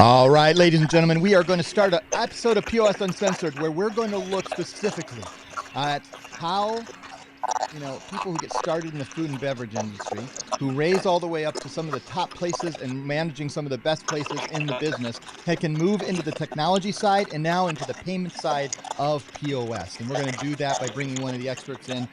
All right, ladies and gentlemen, we are going to start an episode of POS Uncensored where we're going to look specifically at how people who get started in the food and beverage industry, who raise all the way up to some of the top places and managing some of the best places in the business, can move into the technology side and now into the payment side of POS. And we're going to do that by bringing one of the experts in.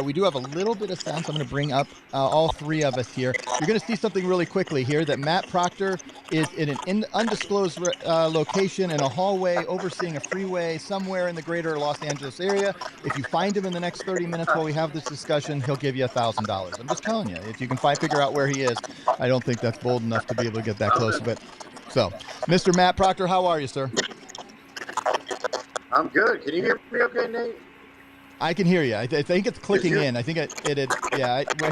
We do have a little bit of sense. I'm going to bring up all three of us here. You're going to see something really quickly here that Matt Proctor is in an undisclosed location in a hallway overseeing a freeway somewhere in the greater Los Angeles area. If you find him in the next 30 minutes while we have this discussion, he'll give you $1,000. I'm just telling you, if you can figure out where he is, I don't think that's bold enough to be able to get that close. But so, Mr. Matt Proctor, how are you, sir? I'm good. Can you hear me okay, Nate? I can hear you. I think it's clicking in. I think I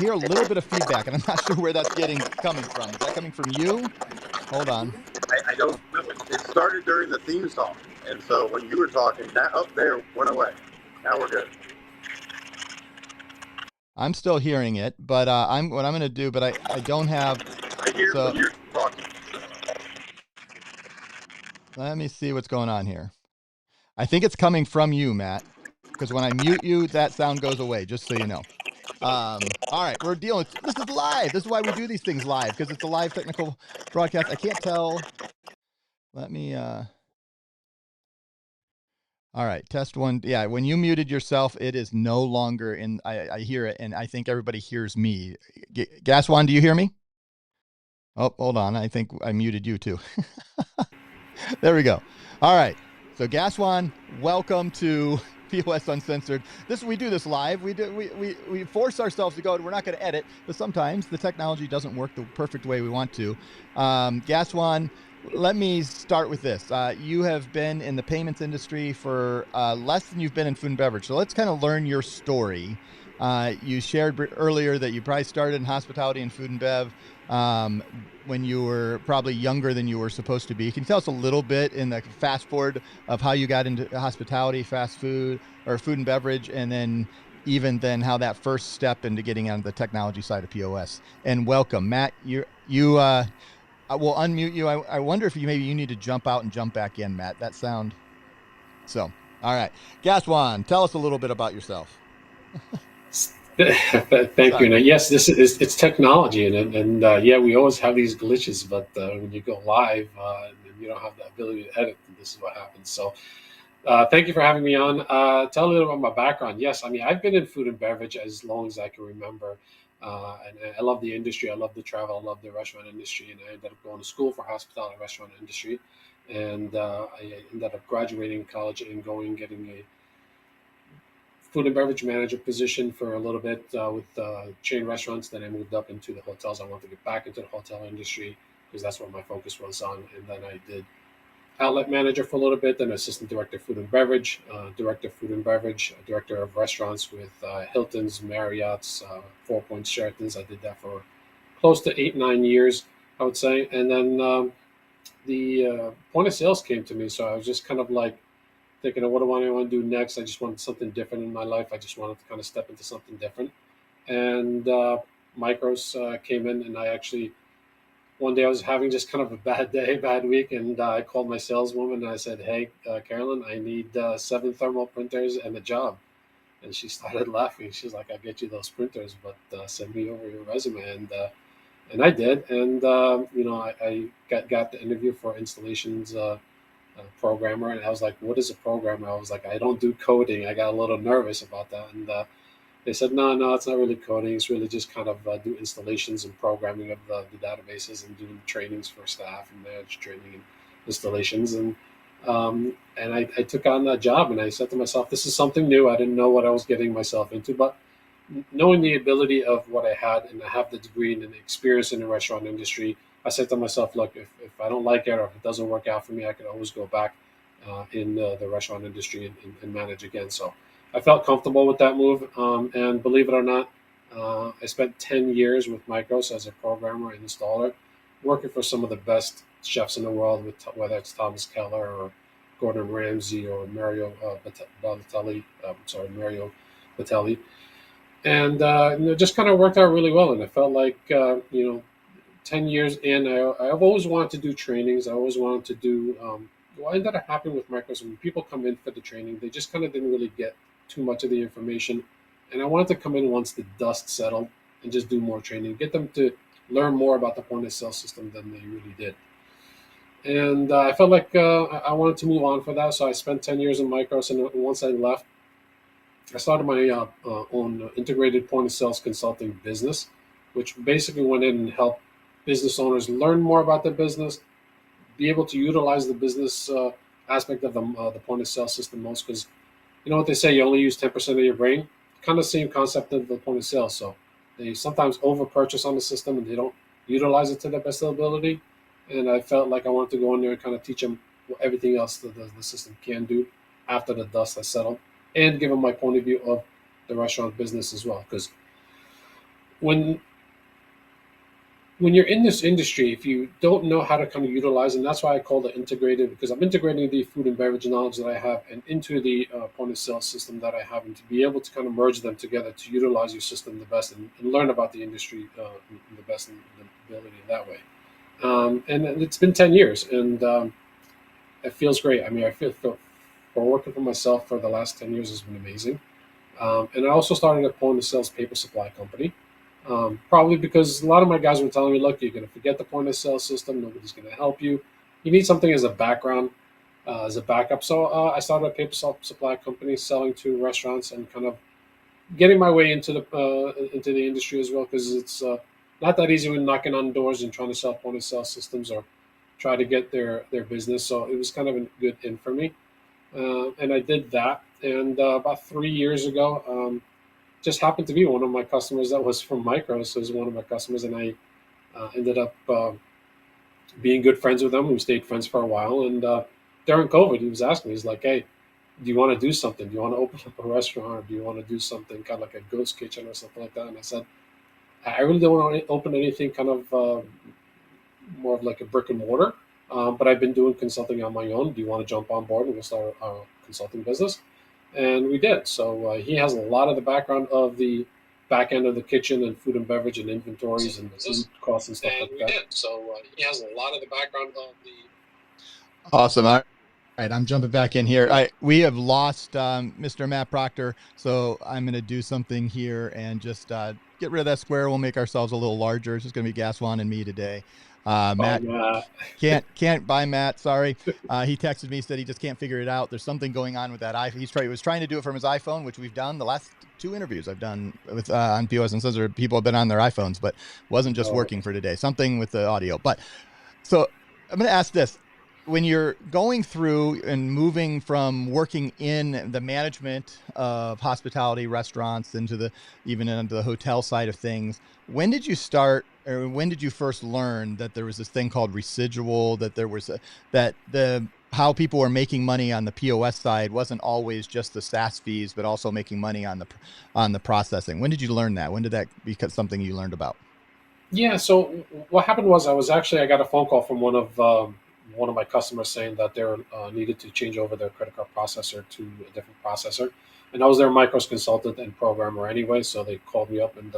hear a little bit of feedback, and I'm not sure where that's coming from. Is that coming from you? Hold on. I don't know. It started during the theme song, and so when you were talking, that up there went away. Now we're good. I'm still hearing it, but what I'm going to do, but I don't have. I hear when you're talking. Let me see what's going on here. I think it's coming from you, Matt, because when I mute you, that sound goes away, just so you know. All right, we're dealing with, this is live. This is why we do these things live, because it's a live technical broadcast. I can't tell. Let me, all right, test one. Yeah, when you muted yourself, it is no longer in, I hear it, and I think everybody hears me. Gazwan, do you hear me? Oh, hold on. I think I muted you too. There we go. All right. So Gazwan, welcome to POS Uncensored. We do this live. We force ourselves to go. We're not going to edit, but sometimes the technology doesn't work the perfect way we want to. Gazwan, let me start with this. You have been in the payments industry for less than you've been in food and beverage. So let's kind of learn your story. You shared earlier that you probably started in hospitality and food and bev when you were probably younger than you were supposed to be. Can you tell us a little bit in the fast forward of how you got into hospitality, fast food, or food and beverage, and then even then how that first step into getting on the technology side of POS? And welcome, Matt. I will unmute you. I wonder if you need to jump out and jump back in, Matt. That sound. So, all right. Gazwan, tell us a little bit about yourself. Thank you. Now, yes, it's technology, and yeah, we always have these glitches, but when you go live and you don't have the ability to edit, this is what happens. So thank you for having me on. Tell a little about my background. Yes, I mean, I've been in food and beverage as long as I can remember, and I love the industry. I love the travel. I love the restaurant industry, and I ended up going to school for hospitality and restaurant industry, and I ended up graduating college and getting a food and beverage manager position for a little bit with chain restaurants. Then I moved up into the hotels. I wanted to get back into the hotel industry because that's what my focus was on. And then I did outlet manager for a little bit, then assistant director of food and beverage, director of food and beverage, director of restaurants with Hilton's, Marriott's, Four Points, Sheraton's. I did that for close to 8-9 years, I would say. And then the point of sales came to me. So I was just kind of like, thinking of what do I want to do next. I just wanted something different in my life. I just wanted to kind of step into something different. And Micros came in, and I actually, one day I was having just kind of a bad week, and I called my saleswoman and I said, hey, Carolyn, I need 7 thermal printers and a job. And she started laughing. She's like, I'll get you those printers, but send me over your resume. And I did. And, I got the interview for installations programmer, and I was like, what is a programmer? I was like, I don't do coding. I got a little nervous about that, and they said, no, it's not really coding. It's really just kind of do installations and programming of the databases and doing trainings for staff and manage training and installations. And I took on that job, and I said to myself, this is something new. I didn't know what I was getting myself into, but knowing the ability of what I had, and I have the degree and the experience in the restaurant industry, I said to myself, look, if I don't like it or if it doesn't work out for me, I could always go back in the restaurant industry and manage again. So I felt comfortable with that move. And believe it or not, I spent 10 years with Micros as a programmer and installer, working for some of the best chefs in the world, whether it's Thomas Keller or Gordon Ramsay or Mario Batelli. And it just kind of worked out really well. And I felt like, 10 years in, I've always wanted to do trainings. I always wanted to do, what ended up happening with micros, when people come in for the training, they just kind of didn't really get too much of the information. And I wanted to come in once the dust settled and just do more training, get them to learn more about the point of sale system than they really did. And I felt like I wanted to move on for that. So I spent 10 years in micros. And once I left, I started my own integrated point of sales consulting business, which basically went in and helped business owners learn more about their business, be able to utilize the business aspect of the point of sale system most. Because you know what they say, you only use 10% of your brain. Kind of same concept of the point of sale. So they sometimes over purchase on the system and they don't utilize it to their best ability. And I felt like I wanted to go in there and kind of teach them what everything else the system can do after the dust has settled, and give them my point of view of the restaurant business as well. Because when you're in this industry, if you don't know how to kind of utilize, and that's why I call it integrated, because I'm integrating the food and beverage knowledge that I have and into the point of sale system that I have, and to be able to kind of merge them together to utilize your system the best, and learn about the industry the best and the ability in that way. And it's been 10 years, and it feels great. I mean, I feel for working for myself for the last 10 years has been amazing. And I also started a point of sales paper supply company. Probably because a lot of my guys were telling me, look, you're going to forget the point of sale system. Nobody's going to help you. You need something as a background, as a backup. So I started a paper supply company selling to restaurants and kind of getting my way into the industry as well, because it's not that easy when knocking on doors and trying to sell point of sale systems or try to get their business. So it was kind of a good in for me. And I did that. And about 3 years ago, just happened to be one of my customers that was from Micros. So was one of my customers, and I ended up being good friends with him. We stayed friends for a while. And during COVID, he was asking me, he's like, hey, do you want to do something? Do you want to open up a restaurant, or do you want to do something kind of like a ghost kitchen or something like that? And I said, I really don't want to open anything kind of more of like a brick and mortar. But I've been doing consulting on my own. Do you want to jump on board and we'll start our consulting business? And we did. So he has a lot of the background of the back end of the kitchen and food and beverage and inventories and the food costs and stuff like that. So he has a lot of the background of the. Awesome. All right, I'm jumping back in here. We have lost Mr. Matt Proctor, so I'm going to do something here and just get rid of that square. We'll make ourselves a little larger. It's just going to be Gazwan and me today. Matt can't buy Matt. Sorry. He texted me, said he just can't figure it out. There's something going on with that iPhone. He was trying to do it from his iPhone, which we've done. The last 2 interviews I've done with on POS and Uncensored, people have been on their iPhones, but wasn't just working for today. Something with the audio. But so I'm going to ask this. When you're going through and moving from working in the management of hospitality restaurants into even into the hotel side of things, when did you start, or when did you first learn that there was this thing called residual, that there was how people were making money on the POS side wasn't always just the SaaS fees, but also making money on the processing? When did you learn that? When did that become something you learned about? Yeah. So what happened was I got a phone call from one of my customers saying that they needed to change over their credit card processor to a different processor. And I was their Micros consultant and programmer anyway, so they called me up and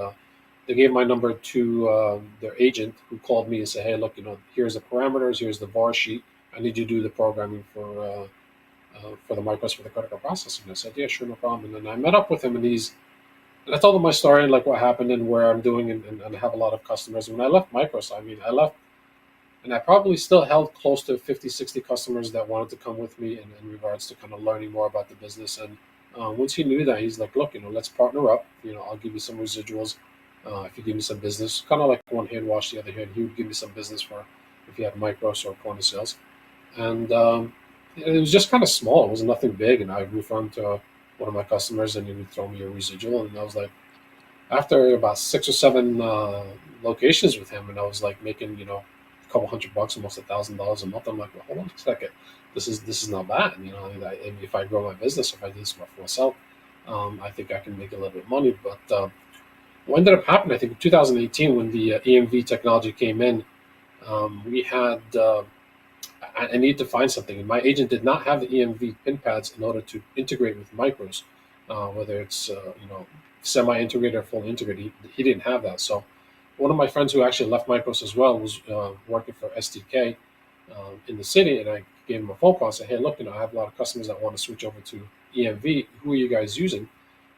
they gave my number to their agent, who called me and said, hey, look, here's the parameters, here's the VAR sheet. I need you to do the programming for the Micros for the credit card processor. And I said, yeah, sure, no problem. And then I met up with him, and I told him my story, like what happened and where I'm doing, and I have a lot of customers. When I left Micros, I left, and I probably still held close to 50, 60 customers that wanted to come with me in regards to kind of learning more about the business. And once he knew that, he's like, look, let's partner up. I'll give you some residuals if you give me some business. Kind of like one hand wash the other hand. He would give me some business for if you had Micros or point of sales. And it was just kind of small. It was nothing big. And I referred him to one of my customers, and he would throw me a residual. And I was like, after about 6 or 7 locations with him, and I was like making, a couple $100, almost $1,000 a month. I'm like, well, hold on a second. This is not bad. And if I grow my business, if I do this for myself, I think I can make a little bit of money. But what ended up happening, I think in 2018, when the EMV technology came in, we had, I needed to find something. And my agent did not have the EMV pin pads in order to integrate with Micros, whether it's, semi-integrated or fully integrated. He didn't have that. So one of my friends who actually left Micros as well was working for STK in the city, and I gave him a phone call and said, "Hey, look, I have a lot of customers that want to switch over to EMV. Who are you guys using?"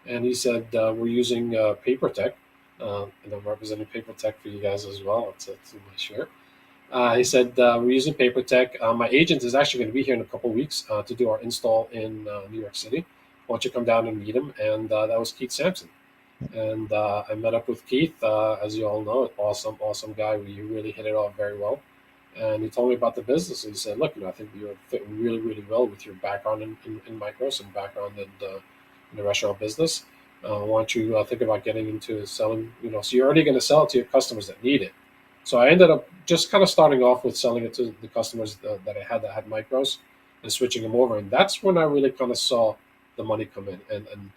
And he said, "We're using PayProTec, and I'm representing PayProTec for you guys as well. It's in my shirt." He said, "We're using PayProTec. My agent is actually going to be here in a couple of weeks to do our install in New York City. Why don't you come down and meet him?" And that was Keith Sampson. And I met up with Keith, as you all know, awesome guy. We really hit it off very well. And he told me about the business. And he said, "Look, I think you would fit really well with your background in Micros and background in the restaurant business. Why don't you think about getting into selling? So you're already going to sell it to your customers that need it." So I ended up just kind of starting off with selling it to the customers that I had that had Micros and switching them over. And that's when I really kind of saw the money come in. And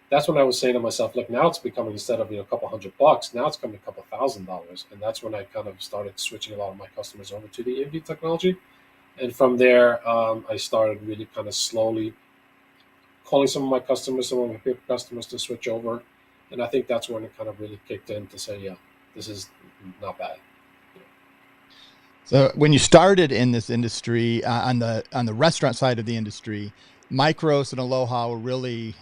that's when I was saying to myself, look, now it's becoming, instead of a couple $100, now it's coming a couple $1,000. And that's when I kind of started switching a lot of my customers over to the EMV technology. And from there, I started really kind of slowly calling some of my customers, some of my paper customers to switch over. And I think that's when it kind of really kicked in to say, yeah, this is not bad. So when you started in this industry, on the restaurant side of the industry, Micros and Aloha were really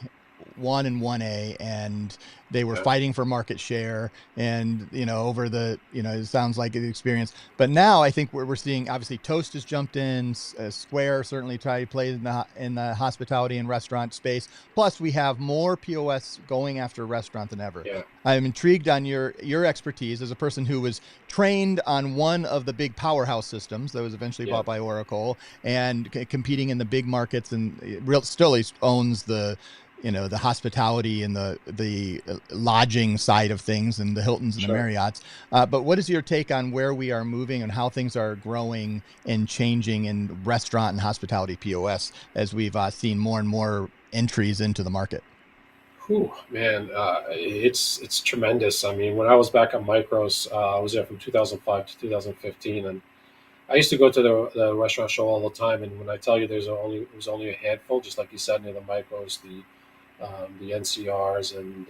1 and 1A, and they were fighting for market share, and over the it sounds like an experience. But now I think we're seeing, obviously, Toast has jumped in, Square certainly plays in the hospitality and restaurant space. Plus we have more POS going after restaurant than ever. Yeah. I'm intrigued on your expertise as a person who was trained on one of the big powerhouse systems that was eventually bought by Oracle, and competing in the big markets, and still owns the the hospitality and the lodging side of things, and the Hiltons and the Marriotts. But what is your take on where we are moving and how things are growing and changing in restaurant and hospitality POS as we've seen more and more entries into the market? Whew, man, it's tremendous. I mean, when I was back at Micros, I was there from 2005 to 2015, and I used to go to the restaurant show all the time. And when I tell you, it was only a handful, just like you said, near the Micros, the NCRs and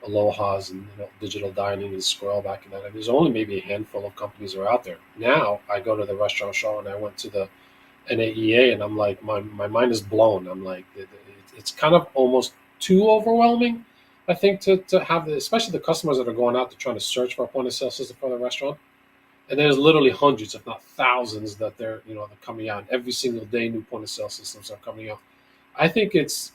Alohas and digital dining and Squirrel back in that. And there's only maybe a handful of companies that are out there. Now I go to the restaurant show, and I went to the NAEA, and I'm like, my mind is blown. I'm like, it's kind of almost too overwhelming, I think, to have especially the customers that are going out to trying to search for a point of sale system for the restaurant. And there's literally hundreds, if not thousands, that they're coming out every single day. New point of sale systems are coming out. I think it's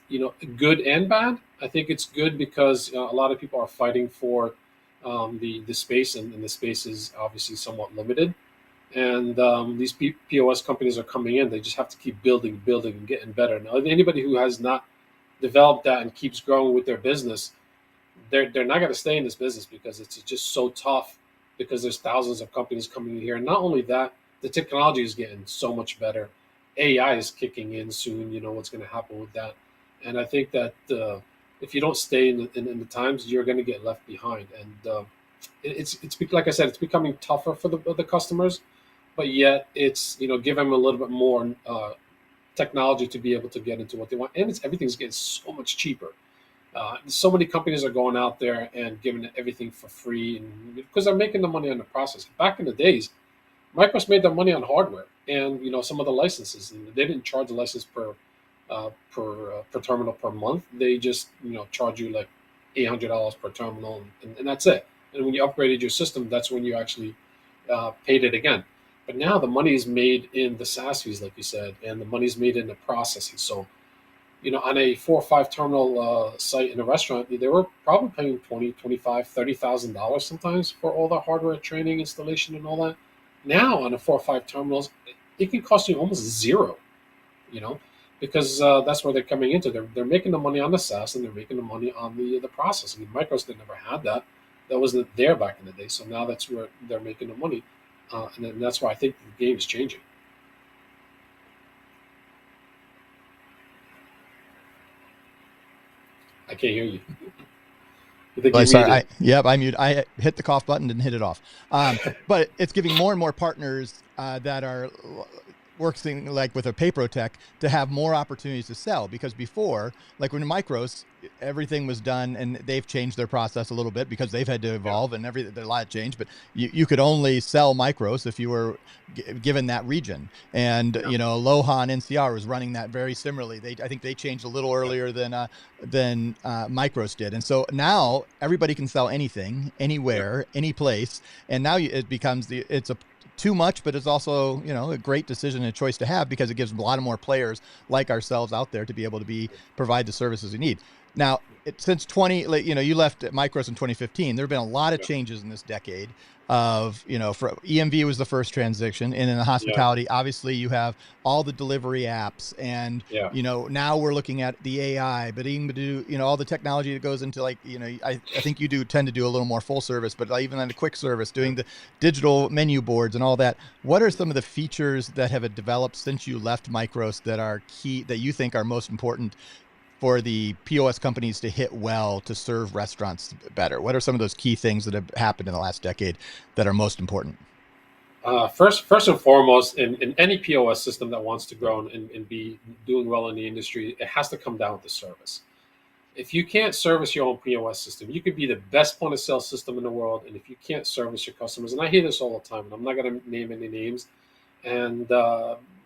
good and bad. I think it's good because a lot of people are fighting for the space, and the space is obviously somewhat limited. And these POS companies are coming in. They just have to keep building, and getting better. Now, anybody who has not developed that and keeps growing with their business, they're not going to stay in this business, because it's just so tough, because there's thousands of companies coming in here. And not only that, the technology is getting so much better. AI is kicking in soon. What's going to happen with that. And I think that if you don't stay in the times, you're going to get left behind. And it's like I said, it's becoming tougher for the customers, but yet it's give them a little bit more technology to be able to get into what they want. And everything's getting so much cheaper. So many companies are going out there and giving everything for free, and because they're making the money on the process. Back in the days, Microsoft made their money on hardware and some of the licenses. And they didn't charge a license per terminal per month. They just charge you like $800 per terminal, and that's it. And when you upgraded your system, that's when you actually paid it again. But now the money is made in the SaaS fees, like you said, and the money is made in the processing. So on a 4 or 5 terminal site in a restaurant, they were probably paying $20,000, $25,000, $30,000 sometimes for all the hardware, training, installation, and all that. Now on a 4 or 5 terminals, it can cost you almost zero, because that's where they're coming into. They're making the money on the SaaS, and they're making the money on the processing. Micros, they never had that. That wasn't there back in the day. So now that's where they're making the money, and that's why I think the game is changing. I can't hear you. Sorry. I muted. I hit the cough button, didn't hit it off. But it's giving more and more partners that are working like with a PayProTec to have more opportunities to sell, because before, like when Micros, everything was done, and they've changed their process a little bit because they've had to evolve, and a lot changed, but you could only sell Micros if you were given that region. And Aloha and NCR was running that very similarly. I think they changed a little earlier than Micros did. And so now everybody can sell anything, anywhere, any place. And now it becomes it's a too much, but it's also, a great decision and a choice to have, because it gives a lot of more players like ourselves out there to be able to provide the services you need. Now, since you left Micros in 2015, there have been a lot of changes in this decade for EMV was the first transition. And in the hospitality, obviously you have all the delivery apps, and, now we're looking at the AI, but even do, all the technology that goes into, like, I think you tend to do a little more full service, but even on the quick service, doing the digital menu boards and all that. What are some of the features that have developed since you left Micros that are key, that you think are most important for the POS companies to hit well to serve restaurants better? What are some of those key things that have happened in the last decade that are most important? First and foremost, in any POS system that wants to grow and be doing well in the industry, it has to come down to service. If you can't service your own POS system, you could be the best point of sale system in the world, and if you can't service your customers, and I hear this all the time, and I'm not going to name any names, and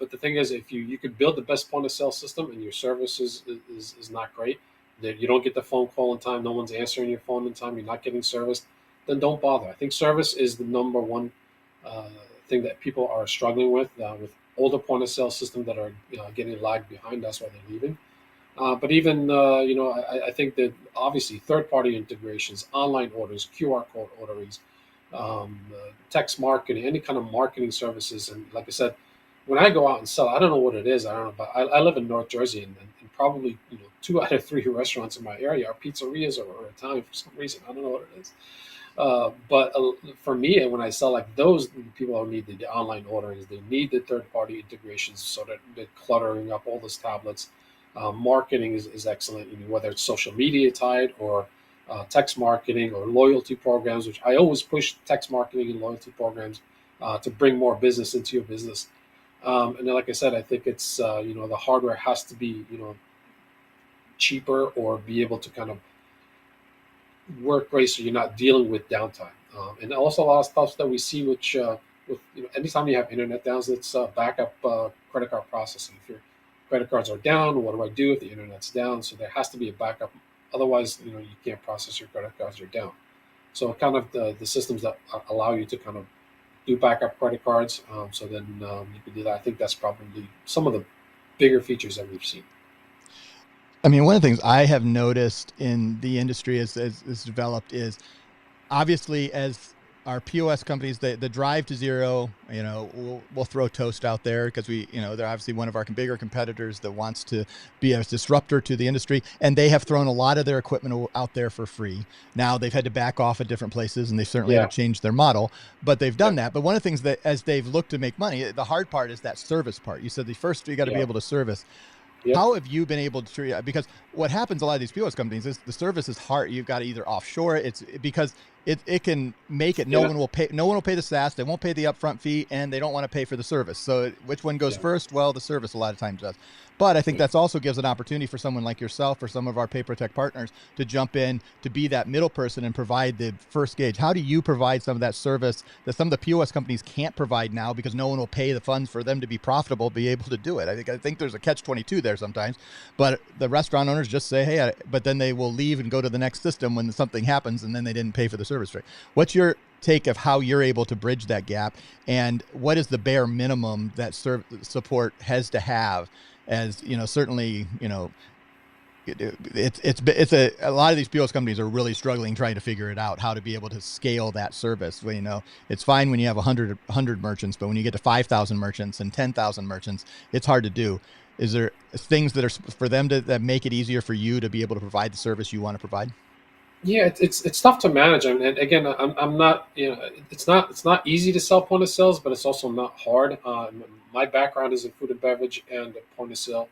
but the thing is, if you could build the best point of sale system and your service is not great, that you don't get the phone call in time, no one's answering your phone in time, you're not getting service, then don't bother. I think service is the number one thing that people are struggling with older point of sale systems that are getting lagged behind. That's why they're leaving. But even I think that obviously third-party integrations, online orders, QR code orderings, text marketing, any kind of marketing services, and like I said, when I go out and sell, I don't know what it is. I don't know, but I live in North Jersey, and probably 2 out of 3 restaurants in my area are pizzerias or Italian for some reason. I don't know what it is. But for me, when I sell, like, those people need the online orderings, they need the third-party integrations so that they're cluttering up all those tablets. Marketing is excellent, whether it's social media tied or text marketing or loyalty programs, which I always push text marketing and loyalty programs to bring more business into your business. And then, like I said, I think it's the hardware has to be cheaper or be able to kind of work great so you're not dealing with downtime. And also a lot of stuff that we see, which with anytime you have internet downs, it's backup credit card processing. If your credit cards are down, what do I do if the internet's down? So there has to be a backup. Otherwise, you can't process your credit cards, you're down. So kind of the systems that allow you to kind of do backup credit cards. So then you can do that. I think that's probably some of the bigger features that we've seen. I mean, one of the things I have noticed in the industry as developed is, obviously, as our POS companies, the drive to zero, we'll throw Toast out there because they're obviously one of our bigger competitors that wants to be a disruptor to the industry. And they have thrown a lot of their equipment out there for free. Now they've had to back off at different places, and they certainly had to change their model, but they've done that. But one of the things that, as they've looked to make money, the hard part is that service part. You said the first, you got to be able to service. How have you been able to treat it? Because what happens a lot of these POS companies is the service is hard. You've got to either offshore it. It's because it can make it. No one will pay the SaaS. They won't pay the upfront fee, and they don't want to pay for the service. So which one goes first? Well, the service a lot of times does. But I think that's also gives an opportunity for someone like yourself or some of our PayProTec partners to jump in, to be that middle person and provide the first gauge. How do you provide some of that service that some of the POS companies can't provide now because no one will pay the funds for them to be profitable, be able to do it? I think there's a catch-22 there sometimes, but the restaurant owners just say, hey, but then they will leave and go to the next system when something happens, and then they didn't pay for the service rate. What's your take of how you're able to bridge that gap, and what is the bare minimum that support has to have? As certainly, it's a lot of these POS companies are really struggling trying to figure it out, how to be able to scale that service. Well, it's fine when you have 100 merchants, but when you get to 5,000 merchants and 10,000 merchants, it's hard to do. Is there things that are for them that make it easier for you to be able to provide the service you want to provide? Yeah, it's tough to manage, and again, I'm not, it's not easy to sell point of sales, but it's also not hard. My background is in food and beverage and point of sale,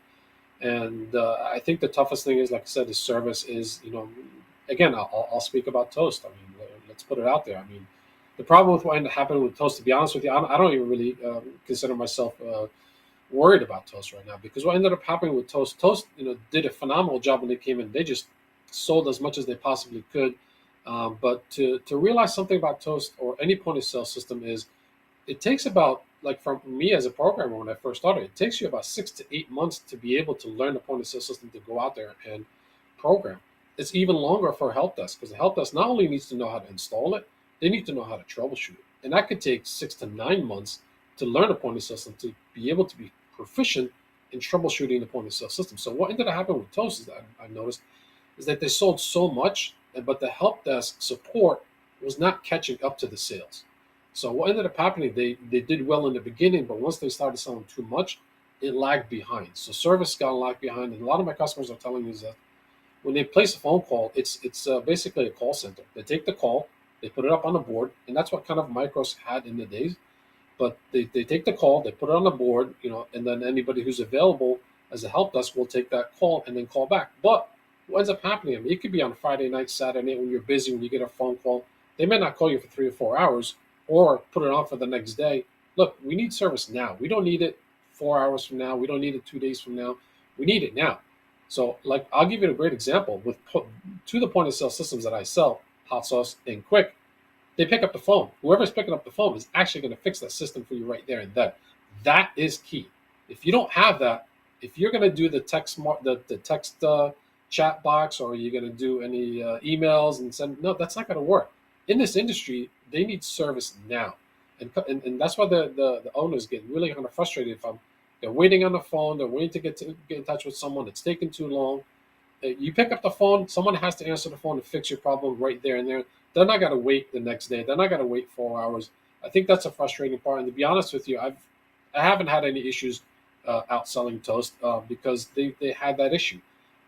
and I think the toughest thing is, like I said, the service is, again, I'll speak about Toast. I mean, let's put it out there. I mean, the problem with what happened with Toast, to be honest with you, I don't even really consider myself worried about Toast right now, because what ended up happening with Toast, did a phenomenal job when they came in. They just sold as much as they possibly could. But to realize something about Toast or any point of sale system is it takes about, like, from me as a programmer when I first started, it takes you about 6 to 8 months to be able to learn the point of sale system to go out there and program. It's even longer for a help desk, because the help desk not only needs to know how to install it, they need to know how to troubleshoot it. And that could take 6 to 9 months to learn a point of sale system to be able to be proficient in troubleshooting the point of sale system. So what ended up happening with Toast is that I noticed is that they sold so much, but the help desk support was not catching up to the sales. So what ended up happening, they did well in the beginning, but once they started selling too much, it lagged behind. So service got lagged behind, and a lot of my customers are telling me that when they place a phone call, it's basically a call center. They take the call, they put it up on the board, and that's what kind of Micros had in the days. But they take the call, they put it on the board, and then anybody who's available as a help desk will take that call and then call back. But what ends up happening, I mean, it could be on Friday night, Saturday night when you're busy, when you get a phone call. They may not call you for 3 or 4 hours or put it on for the next day. Look, we need service now. We don't need it 4 hours from now. We don't need it 2 days from now. We need it now. So, like, I'll give you a great example with to the point of sale systems that I sell, Hot Sauce and Quick. They pick up the phone. Whoever's picking up the phone is actually going to fix that system for you right there and then. That is key. If you don't have that, if you're going to do the text chat box, or you're going to do any emails and send, no, that's not going to work. In this industry, they need service now, and that's why the owners get really kind of frustrated if they're waiting on the phone, they're waiting to get in touch with someone. It's taking too long. You pick up the phone, someone has to answer the phone and fix your problem right there and there. They're not going to wait the next day. They're not going to wait 4 hours. I think that's a frustrating part. And to be honest with you, I haven't had any issues outselling Toast because they had that issue.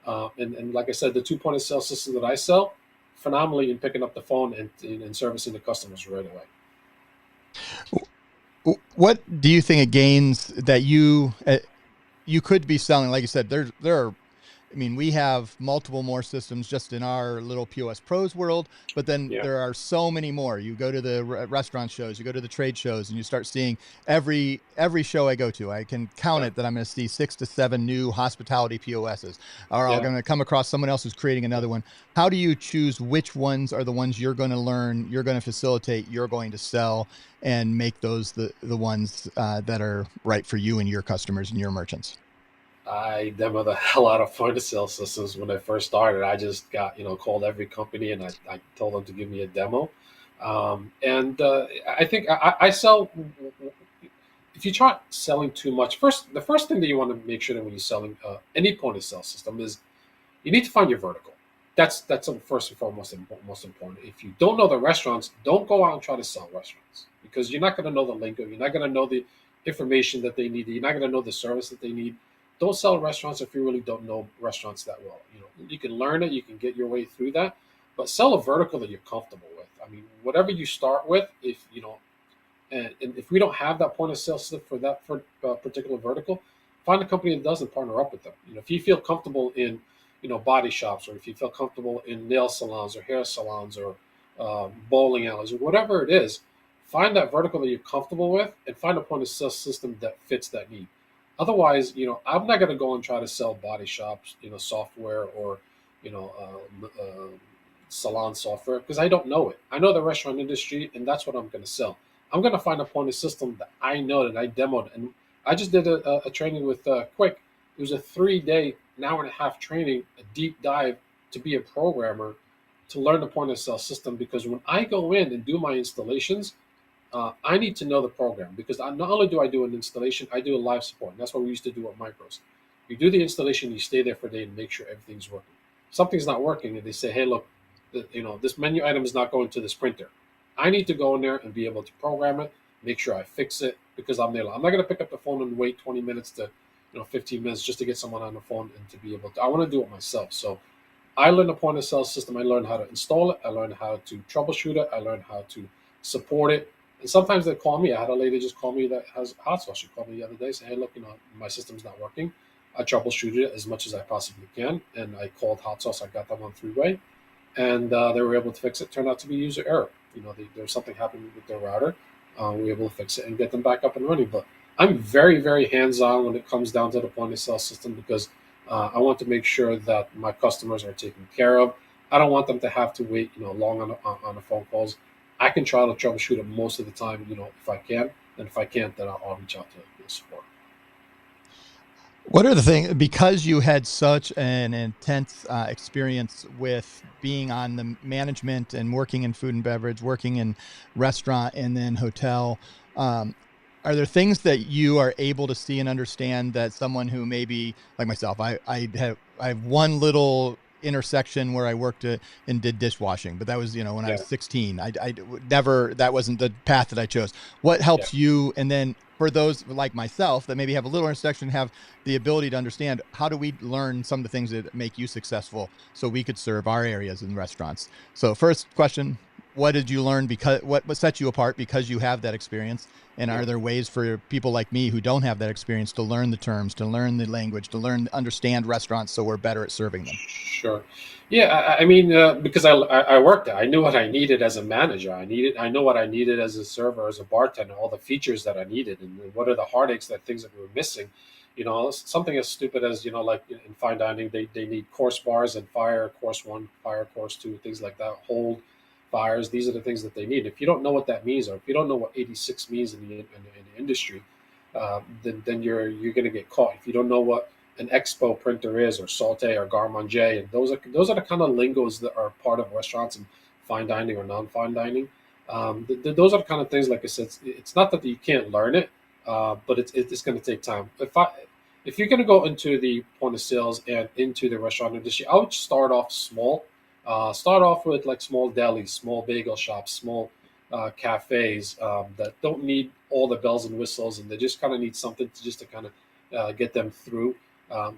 And like I said, the 2 point of sale system that I sell, phenomenally in picking up the phone and servicing the customers right away. What do you think it gains that you could be selling? Like you said, there are, I mean, we have multiple more systems just in our little POS Pros world, but then there are so many more. You go to the restaurant shows, you go to the trade shows, and you start seeing every show I go to, I can count it that I'm going to see 6 to 7 new hospitality POSs, or I'm going to come across someone else who's creating another one. How do you choose which ones are the ones you're going to learn, you're going to facilitate, you're going to sell, and make those the ones that are right for you and your customers and your merchants? I demoed the hell out of point of sale systems when I first started. I just got, called every company and I told them to give me a demo. I think I sell, if you try selling too much, the first thing that you want to make sure that when you're selling any point of sale system is you need to find your vertical. That's first and foremost most important. If you don't know the restaurants, don't go out and try to sell restaurants, because you're not going to know the lingo. You're not going to know the information that they need. You're not going to know the service that they need. Don't sell restaurants if you really don't know restaurants that well. You can learn it, you can get your way through that, but sell a vertical that you're comfortable with. I mean, whatever you start with, if and if we don't have that point of sale system for that particular vertical, find a company that does and partner up with them. If you feel comfortable in body shops, or if you feel comfortable in nail salons or hair salons or bowling alleys or whatever it is, find that vertical that you're comfortable with and find a point of sale system that fits that need. Otherwise, I'm not going to go and try to sell body shops, software, or, salon software, because I don't know it. I know the restaurant industry, and that's what I'm going to sell. I'm going to find a point of system that I know, that I demoed. And I just did a training with Quick. It was a 3-day, an hour and a half training, a deep dive to be a programmer, to learn the point of sale system. Because when I go in and do my installations, I need to know the program, because not only do I do an installation, I do a live support. And that's what we used to do at Micros. You do the installation, you stay there for a day and make sure everything's working. If something's not working, and they say, hey, look, this menu item is not going to this printer. I need to go in there and be able to program it, make sure I fix it, because I'm there. I'm not going to pick up the phone and wait 20 minutes to 15 minutes just to get someone on the phone and to be able to. I want to do it myself. So I learned the point of sale system. I learned how to install it. I learned how to troubleshoot it. I learned how to support it. And sometimes they call me. I had a lady just call me that has Hot Sauce. She called me the other day, saying, hey, look, my system's not working. I troubleshooted it as much as I possibly can. And I called Hot Sauce. I got them on 3-way. And they were able to fix it. Turned out to be user error. There was something happening with their router. We were able to fix it and get them back up and running. But I'm very, very hands-on when it comes down to the point of sale system because I want to make sure that my customers are taken care of. I don't want them to have to wait, long on the phone calls. I can try to troubleshoot it most of the time, if I can. And if I can't, then I'll reach out to support. What are the things, because you had such an intense experience with being on the management and working in food and beverage, working in restaurant and then hotel? Um, are there things that you are able to see and understand that someone who maybe like myself, I have one little intersection where I worked and did dishwashing, but that was, when I Yeah, was 16. Never, that wasn't the path that I chose. What yeah, helps you? And then for those like myself that maybe have a little intersection, have the ability to understand, how do we learn some of the things that make you successful so we could serve our areas in restaurants? So first question, what did you learn, because what set you apart because you have that experience? And yeah. are there ways for people like me who don't have that experience to learn the terms, to learn the language, to understand restaurants so we're better at serving them? Sure. Yeah, I mean, because I worked there, I knew what I needed as a manager. I know what I needed as a server, as a bartender, all the features that I needed, and what are the heartaches, that things that we were missing. Something as stupid as like in fine dining, they need course bars and fire course one, fire course two, things like that. Hold fires. These are the things that they need. If you don't know what that means, or if you don't know what 86 means in the industry, then you're going to get caught. If you don't know what an expo printer is, or saute, or garde-manger, and those are the kind of lingos that are part of restaurants and fine dining or non-fine dining. Those are the kind of things, like I said, it's not that you can't learn it, but it's going to take time. If you're going to go into the point of sales and into the restaurant industry, I would start off small. Start off with like small delis, small bagel shops, small cafes that don't need all the bells and whistles, and they just kind of need something to kind of get them through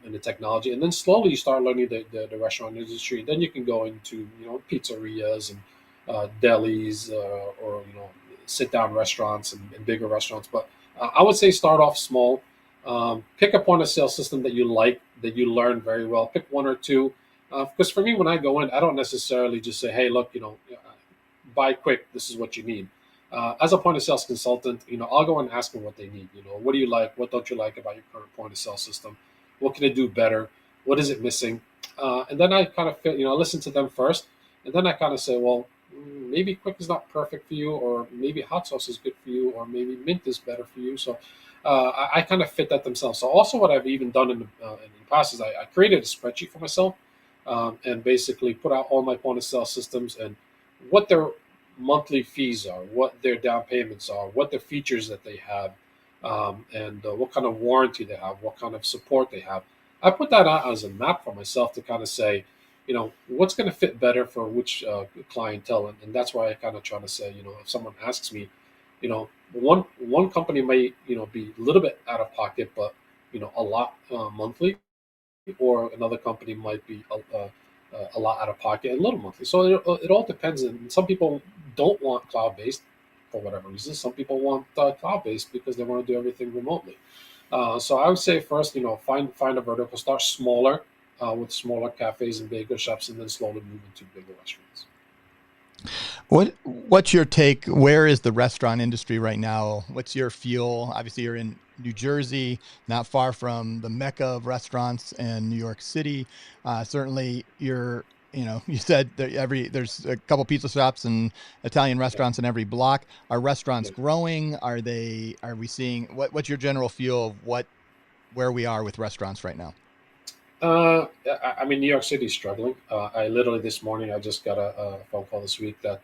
in the technology. And then slowly you start learning the restaurant industry. Then you can go into pizzerias and delis, or sit down restaurants and bigger restaurants. But I would say start off small. Pick a point of sale system that you like, that you learn very well. Pick one or two. Because for me, when I go in, I don't necessarily just say, "Hey, look, buy quick. This is what you need." As a point of sales consultant, I'll go and ask them what they need. What do you like? What don't you like about your current point of sale system? What can it do better? What is it missing? And then I kind of feel, listen to them first, and then I kind of say, well, maybe quick is not perfect for you, or maybe hot sauce is good for you, or maybe mint is better for you. So I kind of fit that themselves. So also, what I've even done in the past is I created a spreadsheet for myself, and basically put out all my point of sale systems and what their monthly fees are, what their down payments are, what the features that they have, and what kind of warranty they have, what kind of support they have. I put that out as a map for myself to kind of say, what's going to fit better for which clientele, and that's why I kind of try to say, if someone asks me, one company may be a little bit out of pocket, but a lot monthly, or another company might be a lot out of pocket and a little monthly. So it all depends. And some people don't want cloud based for whatever reason. Some people want cloud based because they want to do everything remotely. So I would say first, find a vertical, start smaller with smaller cafes and bagel shops, and then slowly move into bigger restaurants. What's your take? Where is the restaurant industry right now? What's your feel? Obviously, you're in New Jersey, not far from the mecca of restaurants, and New York City. Certainly, you said that there's a couple pizza shops and Italian Yeah, restaurants in every block. Are restaurants yeah. growing? Are we seeing what's your general feel of where we are with restaurants right now? I mean, New York City is struggling. I literally this morning I just got a phone call this week that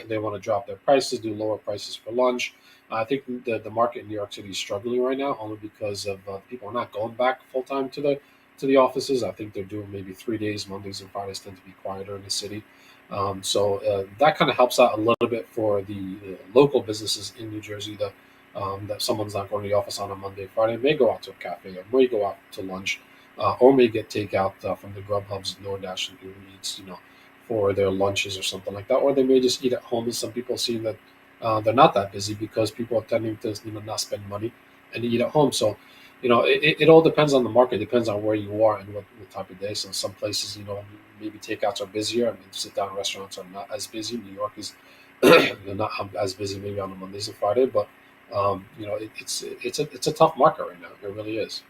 they want to drop their prices, do lower prices for lunch. I think the market in New York City is struggling right now, only because of people are not going back full time to the offices. I think they're doing maybe 3 days. Mondays and Fridays tend to be quieter in the city, so that kind of helps out a little bit for the local businesses in New Jersey. That someone's not going to the office on a Monday, Friday, may go out to a cafe or may go out to lunch, or may get takeout from the Grubhubs, DoorDash, and Uber Eats, for their lunches or something like that. Or they may just eat at home. And some people see that they're not that busy because people are tending to not spend money and eat at home. So, it all depends on the market. It depends on where you are and what type of day. So some places, maybe takeouts are busier. I mean, sit down restaurants are not as busy. New York is they're not as busy maybe on a Mondays and Friday, but It's a tough market right now. It really is.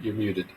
You're muted.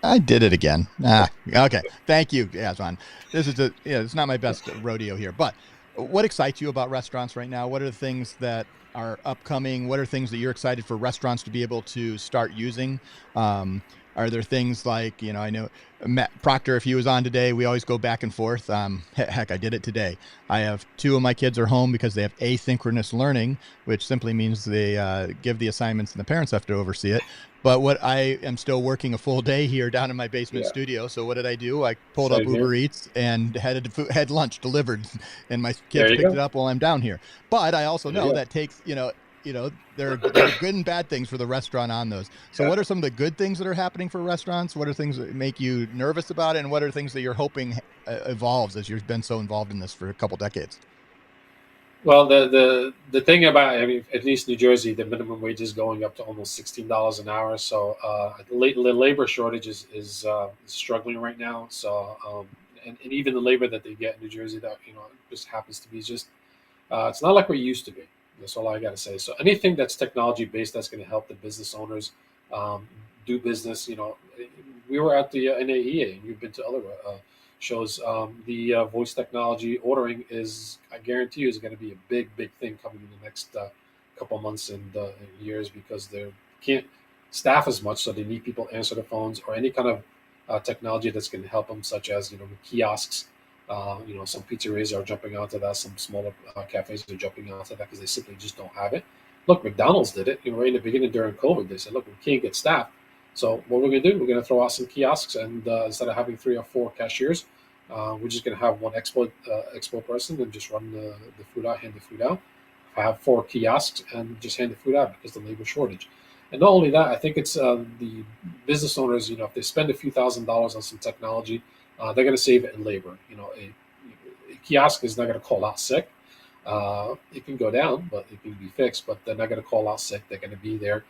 I did it again. Okay. Thank you, Gazwan. This is it's not my best rodeo here, but what excites you about restaurants right now? What are the things that are upcoming? What are things that you're excited for restaurants to be able to start using? Um, are there things like, I know Matt Proctor, if he was on today, we always go back and forth. Heck, I did it today. I have two of my kids are home because they have asynchronous learning, which simply means they give the assignments and the parents have to oversee it. But what I am still working a full day here down in my basement Yeah. studio. So what did I do? I pulled up Same here. Uber Eats and had lunch delivered, and my There kids you picked go. it up while I'm down here. But I also There you know go. that takes there are good and bad things for the restaurant on those. So Yeah. what are some of the good things that are happening for restaurants? What are things that make you nervous about it, and what are things that you're hoping evolves as you've been so involved in this for a couple decades? Well, the thing about, I mean, at least New Jersey, the minimum wage is going up to almost $16 an hour. So the labor shortage is struggling right now. So and even the labor that they get in New Jersey, that just happens to be just it's not like we used to be. That's all I got to say. So anything that's technology based that's going to help the business owners um, do business. We were at the NAEA, and we've been to other shows. The voice technology ordering is, I guarantee you, is going to be a big thing coming in the next couple months and years, because they can't staff as much, so they need people to answer the phones, or any kind of technology that's going to help them, such as kiosks. Some pizzerias are jumping onto that. Some smaller cafes are jumping onto that because they simply just don't have it. Look, McDonald's did it. Right in the beginning during COVID, they said, "Look, we can't get staff. So what we're going to do, we're going to throw out some kiosks, and instead of having 3 or 4 cashiers, we're just going to have one expo person and just run the food out, hand the food out. Have 4 kiosks and just hand the food out because of the labor shortage." And not only that, I think it's the business owners. If they spend a few $1,000s on some technology, they're going to save it in labor. A kiosk is not going to call out sick. It can go down, but it can be fixed. But they're not going to call out sick. They're going to be there.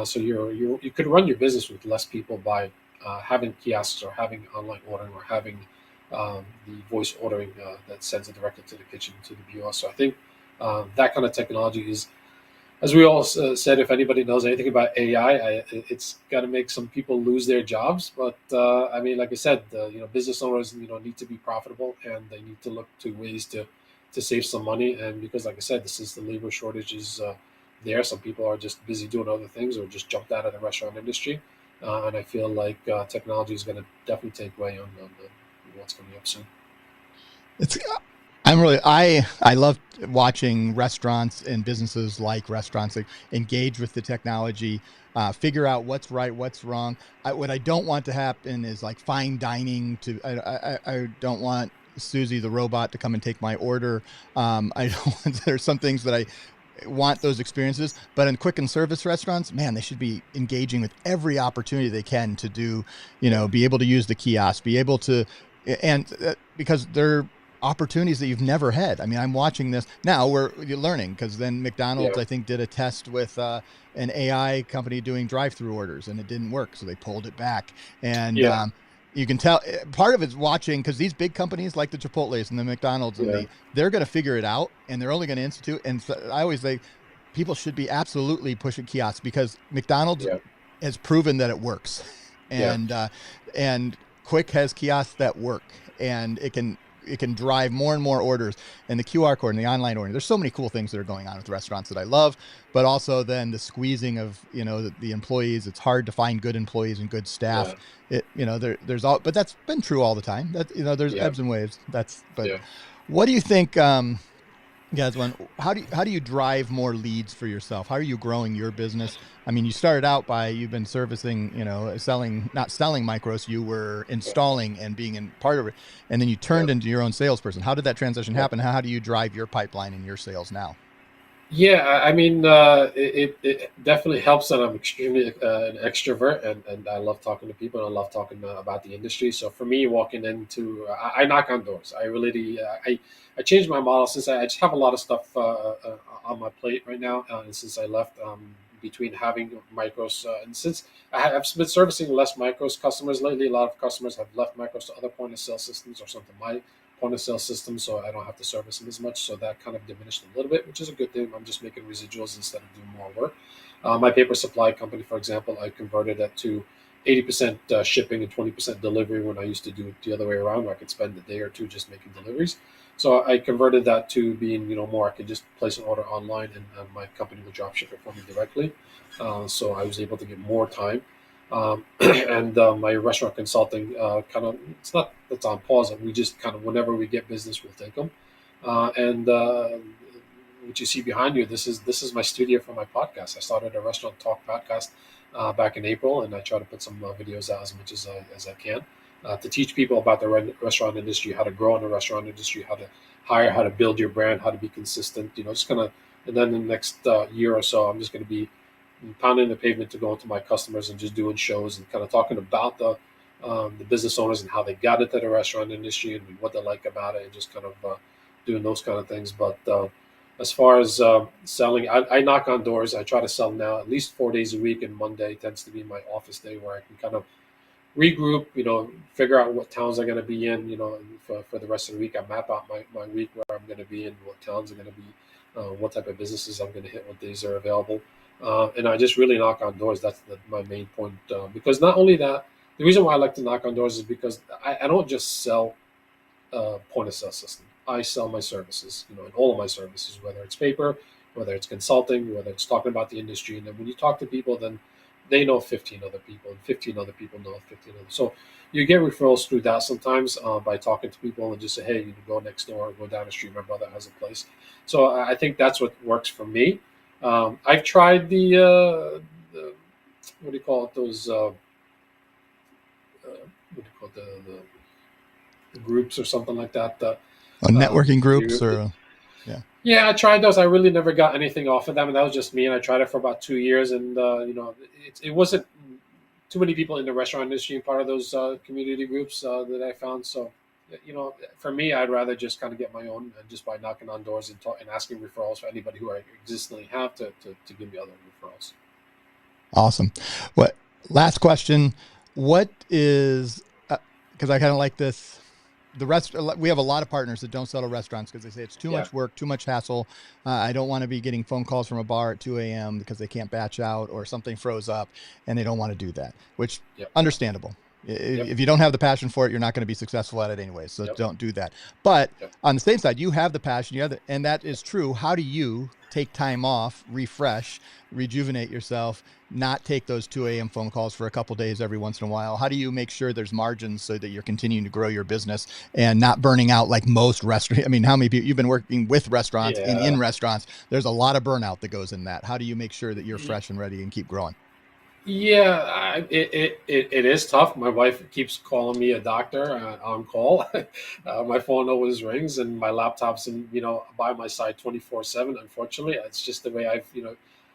So you could run your business with less people by having kiosks, or having online ordering, or having the voice ordering that sends it directly to the kitchen, to the POS. So I think that kind of technology is, as we all said, if anybody knows anything about AI, it's got to make some people lose their jobs. But I mean, like I said, business owners, need to be profitable, and they need to look to ways to save some money. And because, like I said, this is the labor shortage is there. Some people are just busy doing other things, or just jumped out of the restaurant industry. And I feel like technology is going to definitely take away on what's coming up soon. It's I love watching restaurants and businesses like restaurants engage with the technology, figure out what's right, what's wrong. What I don't want to happen is like fine dining. I don't want Susie the robot to come and take my order. I don't. There's some things that I want those experiences, but in quick and service restaurants, man, they should be engaging with every opportunity they can to do, be able to use the kiosk, be able to, and because they're opportunities that you've never had. I mean, I'm watching this now. You're learning, because then McDonald's, Yeah, I think, did a test with an AI company doing drive-through orders, and it didn't work, so they pulled it back. And yeah, you can tell part of it's watching, because these big companies like the Chipotle's and the McDonald's yeah, they're going to figure it out, and they're only going to institute. And so I always say people should be absolutely pushing kiosks, because McDonald's yeah, has proven that it works, yeah, and Quick has kiosks that work, and it can drive more and more orders, and the QR code and the online ordering. There's so many cool things that are going on with restaurants that I love, but also then the squeezing of, the employees. It's hard to find good employees and good staff. yeah, There's all, but that's been true all the time. That, there's yeah, ebbs and waves. But yeah. what do you think, Gazwan, how do you drive more leads for yourself? How are you growing your business? I mean, you started out by, you've been servicing, not selling micros, you were installing and being in part of it, and then you Yeah. turned into your own salesperson. How did that transition happen? How do you drive your pipeline and your sales now? Yeah, I mean, it definitely helps that I'm extremely an extrovert, and I love talking to people, and I love talking about the industry. So for me, walking into, I knock on doors. I really, I changed my model since I just have a lot of stuff on my plate right now, and since I left between having micros. And since I've been servicing less micros customers lately, a lot of customers have left micros to other point of sale systems or something my point of sale system, so I don't have to service them as much. So that kind of diminished a little bit, which is a good thing. I'm just making residuals instead of doing more work. My paper supply company, for example, I converted that to 80% shipping and 20% delivery when I used to do it the other way around, where I could spend a day or two just making deliveries. So I converted that to being, more. I could just place an order online, and my company would drop ship it for me directly. So I was able to get more time. And my restaurant consulting kind of, it's not that's on pause. We just kind of, whenever we get business, we'll take them. And what you see behind you, this is my studio for my podcast. I started a restaurant talk podcast back in April, and I try to put some videos out as much as I can to teach people about the restaurant industry, how to grow in the restaurant industry, how to hire, how to build your brand, how to be consistent. Just kind of, and then in the next year or so, I'm just going to be pounding the pavement to go into my customers and just doing shows and kind of talking about the business owners and how they got into the restaurant industry and what they like about it, and just kind of doing those kind of things. But as far as selling, I knock on doors. I try to sell now at least 4 days a week, and Monday tends to be my office day where I can kind of regroup, figure out what towns I'm going to be in, for the rest of the week. I map out my week where I'm going to be in, what towns are going to be, what type of businesses I'm going to hit, what days are available. And I just really knock on doors. That's my main point. Because not only that, the reason why I like to knock on doors is because I don't just sell point of sale system. I sell my services, and all of my services, whether it's paper, whether it's consulting, whether it's talking about the industry. And then when you talk to people, then they know 15 other people, and 15 other people know 15 others. So you get referrals through that sometimes by talking to people and just say, hey, you can go next door, or go down the street. My brother has a place. So I think that's what works for me. I've tried the what do you call it? Those what do you call it? The groups or something like that. Networking groups, or yeah, I tried those. I really never got anything off of them, and that was just me. And I tried it for about 2 years, and it wasn't too many people in the restaurant industry part of those community groups that I found. So, for me, I'd rather just kind of get my own, and just by knocking on doors and asking referrals for anybody who I existingly have to give me other referrals. Awesome. What last question? What is because I kind of like this. We have a lot of partners that don't sell to restaurants because they say it's too much work, too much hassle. I don't want to be getting phone calls from a bar at 2 a.m. because they can't batch out or something froze up, and they don't want to do that, which understandable. If you don't have the passion for it, you're not going to be successful at it anyway. So don't do that. But on the same side, you have the passion, and that is true. How do you take time off, refresh, rejuvenate yourself, not take those 2 a.m. phone calls for a couple days every once in a while? How do you make sure there's margins so that you're continuing to grow your business and not burning out like most restaurants? I mean, how many people you've been working with restaurants and in restaurants? There's a lot of burnout that goes in that. How do you make sure that you're fresh and ready and keep growing? Yeah, it is tough. My wife keeps calling me a doctor on call. My phone always rings, and my laptop's by my side 24/7. Unfortunately, it's just the way I've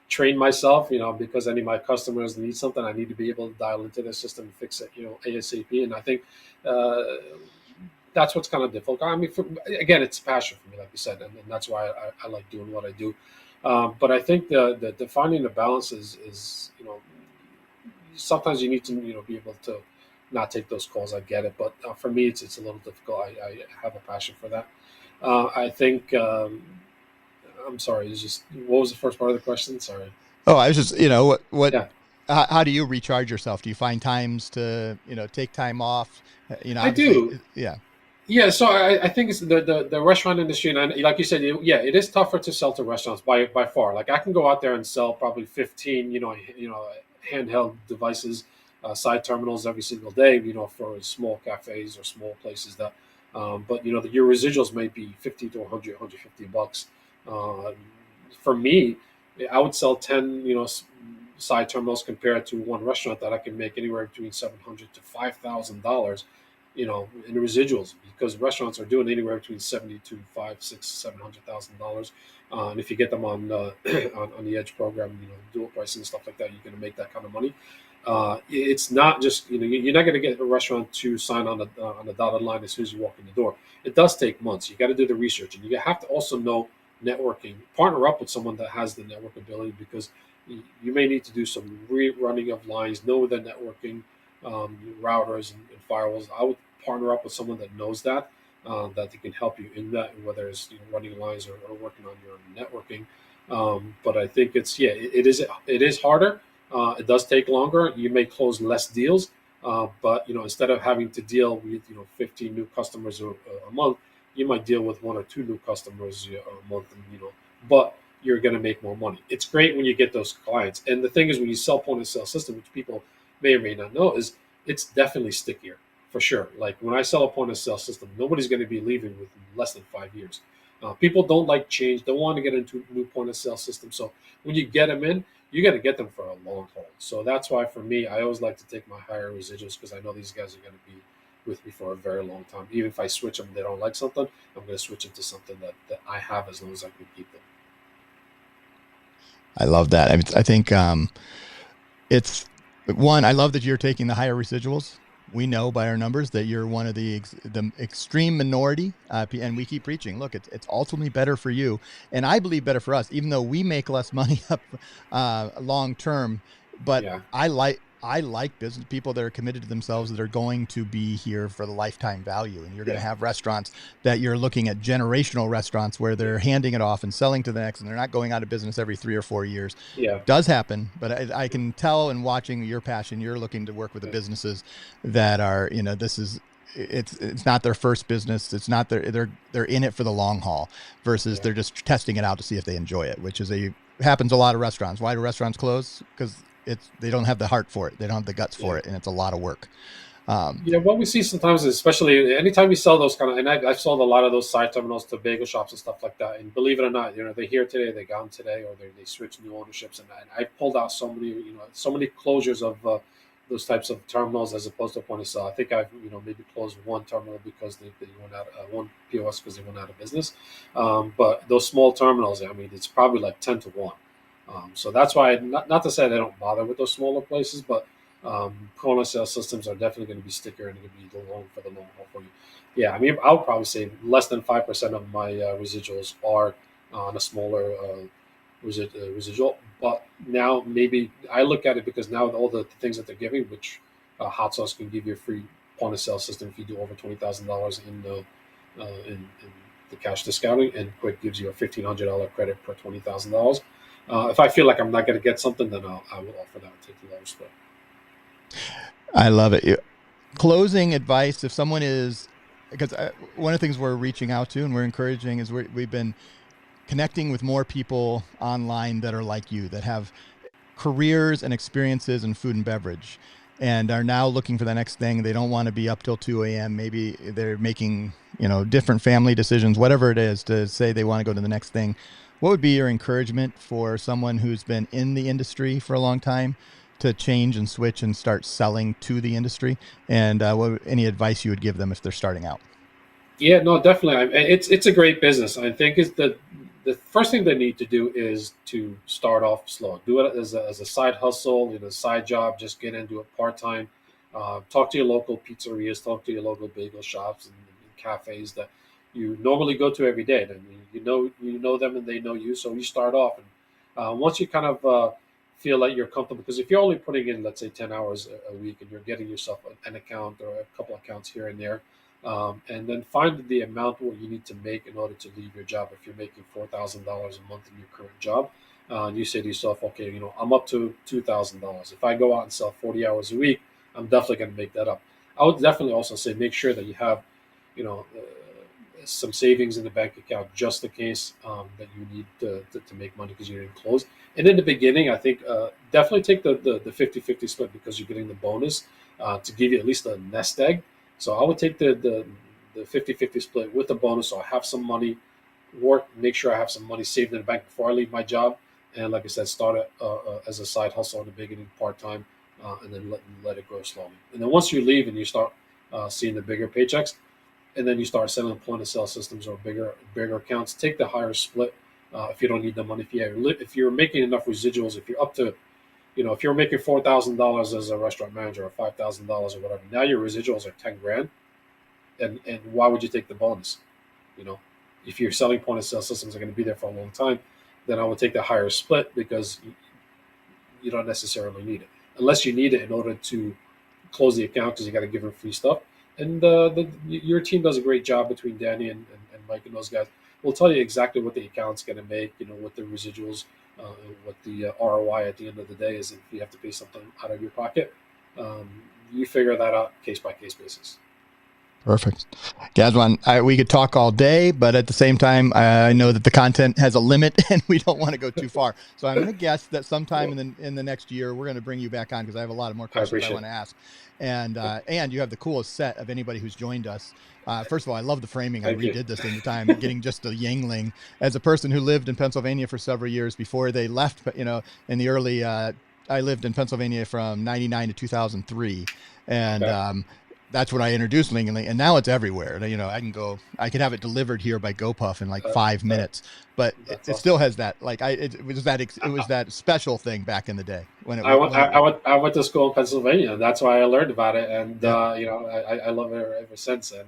trained myself. Because any of my customers need something, I need to be able to dial into the system and fix it. ASAP. And I think that's what's kind of difficult. I mean, again, it's passion for me, like you said, and that's why I like doing what I do. But I think the finding the balance is sometimes you need to be able to not take those calls. I get it, but for me it's a little difficult. I have a passion for that. I think I'm sorry, it's just, what was the first part of the question? Sorry. Oh, I was just how do you recharge yourself? Do you find times to take time off? I do. Yeah, so I think it's the restaurant industry, and like you said, it is tougher to sell to restaurants by far. Like I can go out there and sell probably 15 handheld devices, side terminals every single day, for small cafes or small places that, but your residuals might be 50 to 100, 150 bucks. For me, I would sell 10, side terminals compared to one restaurant that I can make anywhere between $700 to $5,000, in the residuals, because restaurants are doing anywhere between 70 to $500,000, $600,000, and if you get them on on the Edge program, dual pricing and stuff like that, you're going to make that kind of money. It's not just you're not going to get a restaurant to sign on the dotted line as soon as you walk in the door. It does take months. You got to do the research, and you have to also know networking. Partner up with someone that has the network ability, because you may need to do some rerunning of lines, know the networking, routers and firewalls. I would partner up with someone that knows that, that they can help you in that, whether it's running lines or working on your networking. But I think it is harder. It does take longer. You may close less deals, but instead of having to deal with 15 new customers a month, you might deal with one or two new customers a month, and but you're going to make more money. It's great when you get those clients. And the thing is, when you sell point of sale system, which people may or may not know, is it's definitely stickier for sure. Like when I sell a point of sale system, nobody's going to be leaving within less than 5 years. People don't like change, don't want to get into a new point of sale system. So when you get them in, you got to get them for a long haul. So that's why for me, I always like to take my higher residuals, because I know these guys are going to be with me for a very long time. Even if I switch them, they don't like something, I'm going to switch them to something that I have, as long as I can keep them. I love that. I mean, I think it's one. I love that you're taking the higher residuals. We know by our numbers that you're one of the extreme minority, and we keep preaching. Look, it's ultimately better for you, and I believe better for us, even though we make less money up long term. But Yeah. I like business people that are committed to themselves, that are going to be here for the lifetime value. And you're going to have restaurants that you're looking at, generational restaurants, where they're handing it off and selling to the next, and they're not going out of business every 3 or 4 years. Yeah. Does happen, but I can tell in watching your passion, you're looking to work with the businesses that are, it's not their first business. It's not they're in it for the long haul, versus they're just testing it out to see if they enjoy it, which happens a lot of restaurants. Why do restaurants close? Because they don't have the heart for it. They don't have the guts for it. And it's a lot of work. What we see sometimes is, especially anytime you sell those kind of, and I've sold a lot of those side terminals to bagel shops and stuff like that. And believe it or not, they're here today, they're gone today, or they switch new ownerships. And I pulled out so many closures of those types of terminals, as opposed to point of sale. I think I've maybe closed one terminal because they went out, one POS because they went out of business. But those small terminals, I mean, it's probably like 10 to 1. So that's why, not to say that I don't bother with those smaller places, but point of sale systems are definitely going to be stickier and going to be for the long haul for you. Yeah, I mean, I would probably say less than 5% of my residuals are on a smaller residual. But now maybe I look at it, because now with all the things that they're giving, which Hot Sauce can give you a free point of sale system if you do over $20,000 in the cash discounting, and Quick gives you a $1,500 credit per $20,000. If I feel like I'm not going to get something, then I will offer that and take the lower split. I love it. Closing advice, if someone is, because one of the things we're reaching out to and we're encouraging is we've been connecting with more people online that are like you, that have careers and experiences in food and beverage, and are now looking for the next thing. They don't want to be up till 2 a.m. Maybe they're making, different family decisions, whatever it is, to say they want to go to the next thing. What would be your encouragement for someone who's been in the industry for a long time to change and switch and start selling to the industry? And any advice you would give them if they're starting out? Yeah, no, definitely. It's a great business. I think is the first thing they need to do is to start off slow. Do it as a side hustle, a side job. Just get into it part time. Talk to your local pizzerias. Talk to your local bagel shops and cafes that you normally go to every day. Then you know them and they know you. So you start off, and once you kind of feel like you're comfortable, because if you're only putting in, let's say, 10 hours a week, and you're getting yourself an account or a couple accounts here and there. And then find the amount what you need to make in order to leave your job. If you're making $4,000 a month in your current job, and you say to yourself, okay, I'm up to $2,000. If I go out and sell 40 hours a week, I'm definitely going to make that up. I would definitely also say make sure that you have, some savings in the bank account, just in case that you need to make money because you didn't close. And in the beginning, I think definitely take the 50-50 split, because you're getting the bonus to give you at least a nest egg. So I would take the 50-50 split with the bonus, so I have some money, make sure I have some money saved in the bank before I leave my job. And like I said, start it as a side hustle in the beginning, part-time, and then let it grow slowly. And then once you leave and you start seeing the bigger paychecks, and then you start selling point of sale systems or bigger accounts, take the higher split if you don't need the money. If you're making enough residuals, if you're up to, if you're making $4,000 as a restaurant manager or $5,000 or whatever, now your residuals are 10 grand. And why would you take the bonus? If you're selling point of sale systems are going to be there for a long time, then I would take the higher split, because you don't necessarily need it unless you need it in order to close the account because you got to give them free stuff. And your team does a great job between Danny and Mike and those guys. We'll tell you exactly what the account's going to make, what the residuals, what the ROI at the end of the day is, if you have to pay something out of your pocket. You figure that out case by case basis. Perfect. Gazwan, we could talk all day, but at the same time, I know that the content has a limit and we don't want to go too far. So I'm going to guess that sometime in the next year, we're going to bring you back on because I have a lot of more questions I want to ask. And you have the coolest set of anybody who's joined us. First of all, I love the framing. I redid this in the time, getting just a Yangling. As a person who lived in Pennsylvania for several years before they left, in the early, I lived in Pennsylvania from 99 to 2003. And, that's when I introduced Ling, and now it's everywhere. I could have it delivered here by GoPuff in like 5 minutes, but it still has that. It was that special thing back in the day when it. I went to school in Pennsylvania. That's why I learned about it, and I love it ever since. And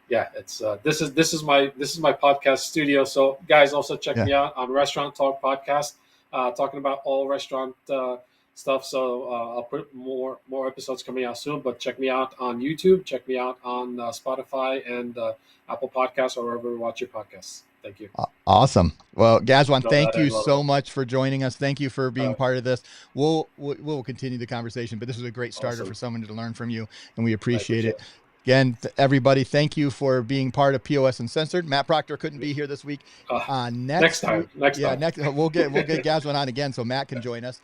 it's this is my podcast studio. So guys, also check me out on Restaurant Talk Podcast, talking about all restaurant stuff. So I'll put more episodes coming out soon, but check me out on YouTube, check me out on Spotify and Apple Podcasts, or wherever you watch your podcasts. Thank you. Awesome. Well, Gazwan, thank you so much for joining us. Thank you for being part of this. We'll continue the conversation, but this was a great starter for someone to learn from you, and we appreciate it. Again, everybody, thank you for being part of POS Uncensored. Matt Proctor couldn't be here this week. Next time. We'll get Gazwan on again so Matt can join us.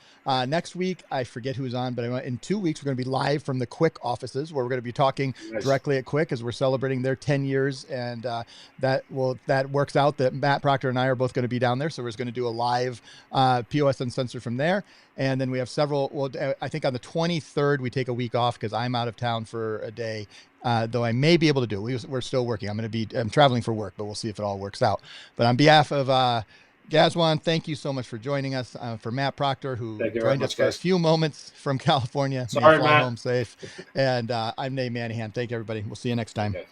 Next week, I forget who's on, but in 2 weeks, we're going to be live from the Quick offices, where we're going to be talking directly at Quick as we're celebrating their 10 years. And that works out that Matt Proctor and I are both going to be down there. So we're just going to do a live POS Uncensored from there. And then we have several. Well, I think on the 23rd, we take a week off because I'm out of town for a day. Though I may be able to do it. We're still working. I'm traveling for work, but we'll see if it all works out. But on behalf of Gazwan, thank you so much for joining us. For Matt Proctor, who joined us for a few moments from California. Sorry, fly Matt. home safe. And I'm Nate Manahan. Thank you, everybody. We'll see you next time. Okay.